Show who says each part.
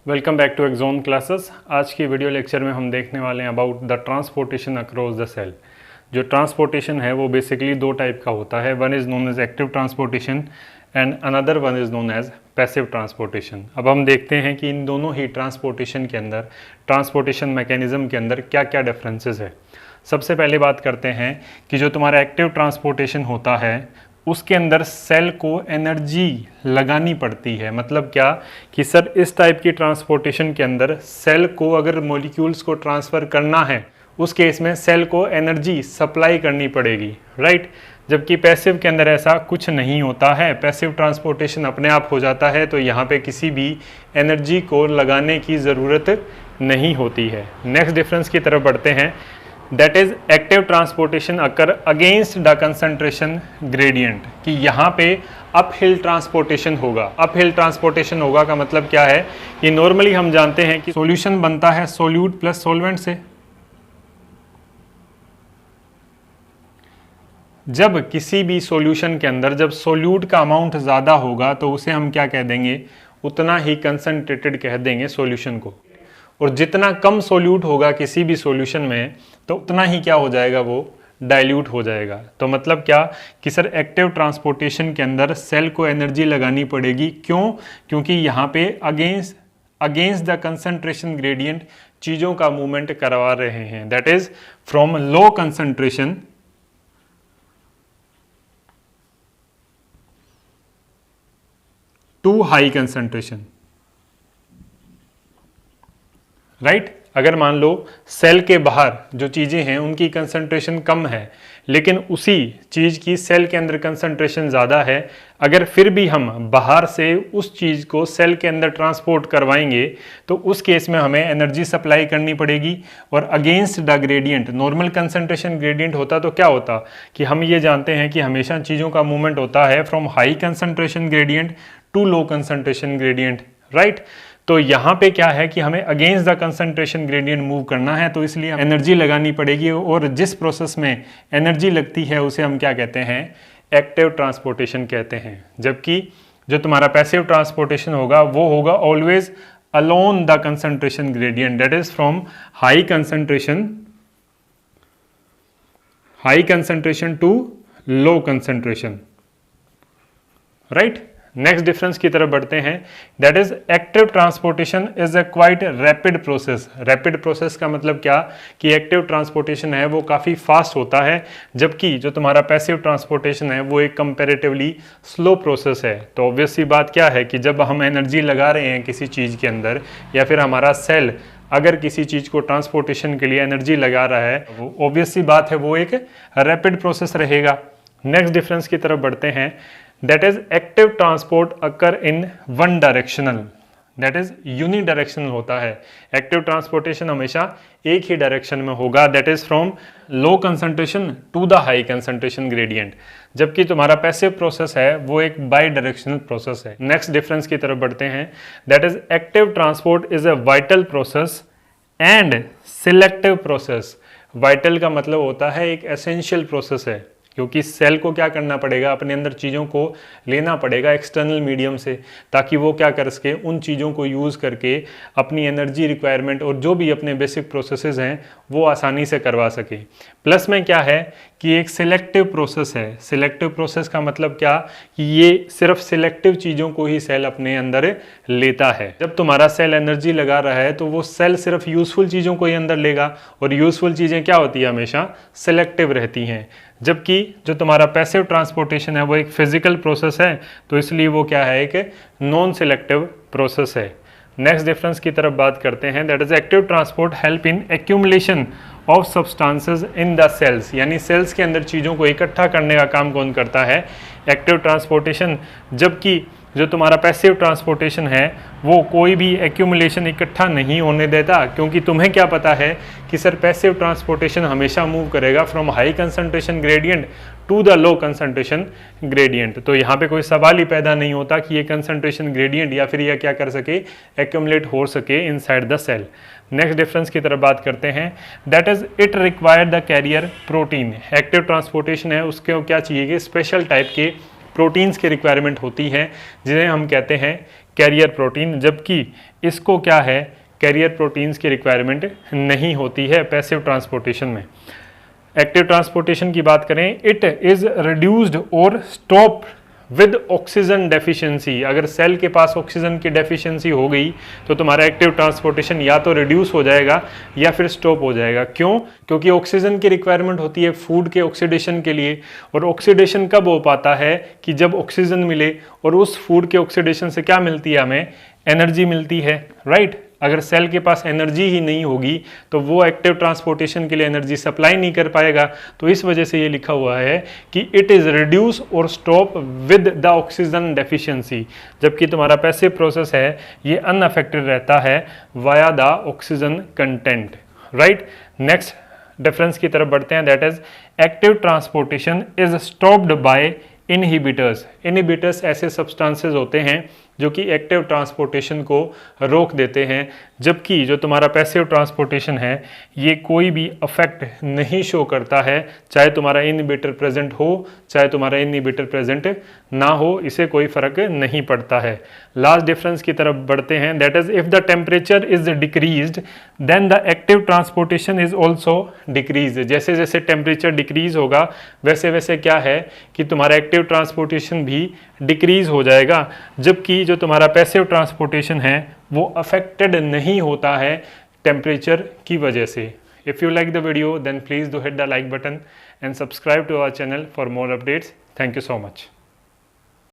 Speaker 1: Welcome back to Exon classes. आज की video lecture में हम देखने वाले हैं about the transportation across the cell. जो ट्रांसपोर्टेशन है वो बेसिकली दो टाइप का होता है। One is known as active transportation and another one is known as passive transportation. अब हम देखते हैं कि इन दोनों ही ट्रांसपोर्टेशन के अंदर, ट्रांसपोर्टेशन मैकेनिज्म के अंदर क्या क्या डिफरेंसेस है। सबसे पहले बात करते हैं कि जो तुम्हारा एक्टिव ट्रांसपोर्टेशन होता है उसके अंदर सेल को एनर्जी लगानी पड़ती है। मतलब क्या कि सर इस टाइप की ट्रांसपोर्टेशन के अंदर सेल को अगर मॉलिक्यूल्स को ट्रांसफ़र करना है उस केस में सेल को एनर्जी सप्लाई करनी पड़ेगी, राइट। जबकि पैसिव के अंदर ऐसा कुछ नहीं होता है, पैसिव ट्रांसपोर्टेशन अपने आप हो जाता है, तो यहाँ पे किसी भी एनर्जी को लगाने की ज़रूरत नहीं होती है। नेक्स्ट डिफरेंस की तरफ बढ़ते हैं, that is active transportation occur against the concentration gradient. कि यहाँ पे अप हिल ट्रांसपोर्टेशन होगा। अप हिल ट्रांसपोर्टेशन होगा का मतलब क्या है कि नॉर्मली हम जानते हैं कि सॉल्यूशन बनता है सोल्यूट प्लस सॉल्वेंट से। जब किसी भी सॉल्यूशन के अंदर जब सोल्यूट का अमाउंट ज़्यादा होगा तो उसे हम क्या कह देंगे, उतना ही कंसंट्रेटेड कह देंगे सॉल्यूशन को। और जितना कम सोल्यूट होगा किसी भी सॉल्यूशन में तो उतना ही क्या हो जाएगा, वो डाइल्यूट हो जाएगा। तो मतलब क्या कि सर एक्टिव ट्रांसपोर्टेशन के अंदर सेल को एनर्जी लगानी पड़ेगी। क्यों? क्योंकि यहाँ पे अगेंस्ट द कंसंट्रेशन ग्रेडियंट चीज़ों का मूवमेंट करवा रहे हैं। That is from low concentration to high concentration, right. अगर मान लो सेल के बाहर जो चीज़ें हैं उनकी कंसंट्रेशन कम है लेकिन उसी चीज़ की सेल के अंदर कंसंट्रेशन ज़्यादा है, अगर फिर भी हम बाहर से उस चीज़ को सेल के अंदर ट्रांसपोर्ट करवाएंगे तो उस केस में हमें एनर्जी सप्लाई करनी पड़ेगी। और against the gradient, normal concentration gradient होता तो क्या होता कि हम ये जानते हैं कि हमेशा चीज़ों का मूवमेंट होता है from high concentration gradient to low concentration gradient, right. तो यहाँ पे क्या है कि हमें against the concentration gradient move करना है, तो इसलिए एनर्जी लगानी पड़ेगी। और जिस प्रोसेस में एनर्जी लगती है उसे हम क्या कहते हैं, एक्टिव ट्रांसपोर्टेशन कहते हैं। जबकि जो तुम्हारा पैसिव ट्रांसपोर्टेशन होगा वो होगा always along the concentration gradient, that is from high concentration to low concentration, right. Next difference की तरफ बढ़ते हैं, that is active transportation is a quite rapid process. Rapid process का मतलब क्या कि एक्टिव ट्रांसपोर्टेशन है वो काफ़ी फास्ट होता है, जबकि जो तुम्हारा पैसिव ट्रांसपोर्टेशन है वो एक कंपैरेटिवली स्लो प्रोसेस है। तो ऑब्वियस सी बात क्या है कि जब हम एनर्जी लगा रहे हैं किसी चीज़ के अंदर या फिर हमारा सेल अगर किसी चीज़ को ट्रांसपोर्टेशन के लिए एनर्जी लगा रहा है, वो ऑब्वियस सी बात है वो एक रैपिड प्रोसेस रहेगा। नेक्स्ट डिफरेंस की तरफ बढ़ते हैं, that is active transport occur in one directional, that is unidirectional होता है। एक्टिव ट्रांसपोर्टेशन हमेशा एक ही डायरेक्शन में होगा, that is from low concentration to the high concentration gradient। जबकि तुम्हारा पैसिव प्रोसेस है वो एक बाई डायरेक्शनल प्रोसेस है। नेक्स्ट डिफरेंस की तरफ बढ़ते हैं, that is active transport is a vital process and selective process। Vital का मतलब होता है एक एसेंशियल प्रोसेस है, क्योंकि सेल को क्या करना पड़ेगा, अपने अंदर चीज़ों को लेना पड़ेगा एक्सटर्नल मीडियम से, ताकि वो क्या कर सके, उन चीज़ों को यूज़ करके अपनी एनर्जी रिक्वायरमेंट और जो भी अपने बेसिक प्रोसेसेस हैं वो आसानी से करवा सके। प्लस में क्या है कि एक सिलेक्टिव प्रोसेस है। सिलेक्टिव प्रोसेस का मतलब क्या कि ये सिर्फ सिलेक्टिव चीज़ों को ही सेल अपने अंदर लेता है। जब तुम्हारा सेल एनर्जी लगा रहा है तो वो सेल सिर्फ यूज़फुल चीज़ों को ही अंदर लेगा, और यूज़फुल चीज़ें क्या होती है, हमेशा सिलेक्टिव रहती हैं। जबकि जो तुम्हारा पैसिव ट्रांसपोर्टेशन है वो एक फिजिकल प्रोसेस है, तो इसलिए वो क्या है, एक नॉन सिलेक्टिव प्रोसेस है। नेक्स्ट डिफरेंस की तरफ बात करते हैं, that is active transport help in accumulation of substances in the cells. यानी सेल्स के अंदर चीज़ों को इकट्ठा करने का काम कौन करता है, एक्टिव ट्रांसपोर्टेशन। जबकि जो तुम्हारा पैसिव ट्रांसपोर्टेशन है वो कोई भी एक्यूमुलेशन इकट्ठा नहीं होने देता, क्योंकि तुम्हें क्या पता है कि सर पैसिव ट्रांसपोर्टेशन हमेशा मूव करेगा from high concentration gradient to the low concentration gradient. तो यहाँ पे कोई सवाल ही पैदा नहीं होता कि ये कंसंट्रेशन ग्रेडियंट या फिर यह क्या कर सके, एक्यूमुलेट हो सके inside the cell. Next difference की तरफ बात करते हैं, that is it require the carrier protein. Active transportation है उसके क्या चाहिए कि स्पेशल टाइप के प्रोटीन्स की रिक्वायरमेंट होती है जिन्हें हम कहते हैं कैरियर प्रोटीन। जबकि इसको क्या है, कैरियर प्रोटीन्स की रिक्वायरमेंट नहीं होती है पैसिव ट्रांसपोर्टेशन में। एक्टिव ट्रांसपोर्टेशन की बात करें, इट इज रिड्यूस्ड और स्टॉप विद ऑक्सीजन डेफिशिएंसी। अगर सेल के पास ऑक्सीजन की डेफिशिएंसी हो गई तो तुम्हारा एक्टिव ट्रांसपोर्टेशन या तो रिड्यूस हो जाएगा या फिर स्टॉप हो जाएगा। क्यों? क्योंकि ऑक्सीजन की रिक्वायरमेंट होती है फूड के ऑक्सीडेशन के लिए, और ऑक्सीडेशन कब हो पाता है कि जब ऑक्सीजन मिले, और उस फूड के ऑक्सीडेशन से क्या मिलती है, हमें एनर्जी मिलती है, राइट। अगर सेल के पास एनर्जी ही नहीं होगी तो वो एक्टिव ट्रांसपोर्टेशन के लिए एनर्जी सप्लाई नहीं कर पाएगा। तो इस वजह से ये लिखा हुआ है कि इट इज रिड्यूस और stop with the oxygen deficiency, जबकि तुम्हारा पैसिव प्रोसेस है ये अनअफेक्टेड रहता है via the oxygen content, right. Next difference की तरफ बढ़ते हैं, that is active transportation is stopped bye inhibitors. Inhibitors ऐसे सब्सटेंसेस होते हैं जो कि एक्टिव ट्रांसपोर्टेशन को रोक देते हैं, जबकि जो तुम्हारा पैसिव ट्रांसपोर्टेशन है ये कोई भी अफेक्ट नहीं शो करता है, चाहे तुम्हारा इनहिबिटर प्रेजेंट हो चाहे तुम्हारा इनहिबिटर प्रेजेंट ना हो, इसे कोई फर्क नहीं पड़ता है। लास्ट डिफरेंस की तरफ बढ़ते हैं, that is if the temperature is decreased then the active transportation is also decrease. जैसे जैसे टेम्परेचर डिक्रीज होगा वैसे वैसे क्या है कि तुम्हारा एक्टिव ट्रांसपोर्टेशन भी डिक्रीज हो जाएगा, जबकि जो तुम्हारा पैसिव ट्रांसपोर्टेशन है वो अफेक्टेड नहीं होता है टेम्परेचर की वजह से। If you like the video then please do hit the like button and subscribe to our channel for more updates. Thank you so much.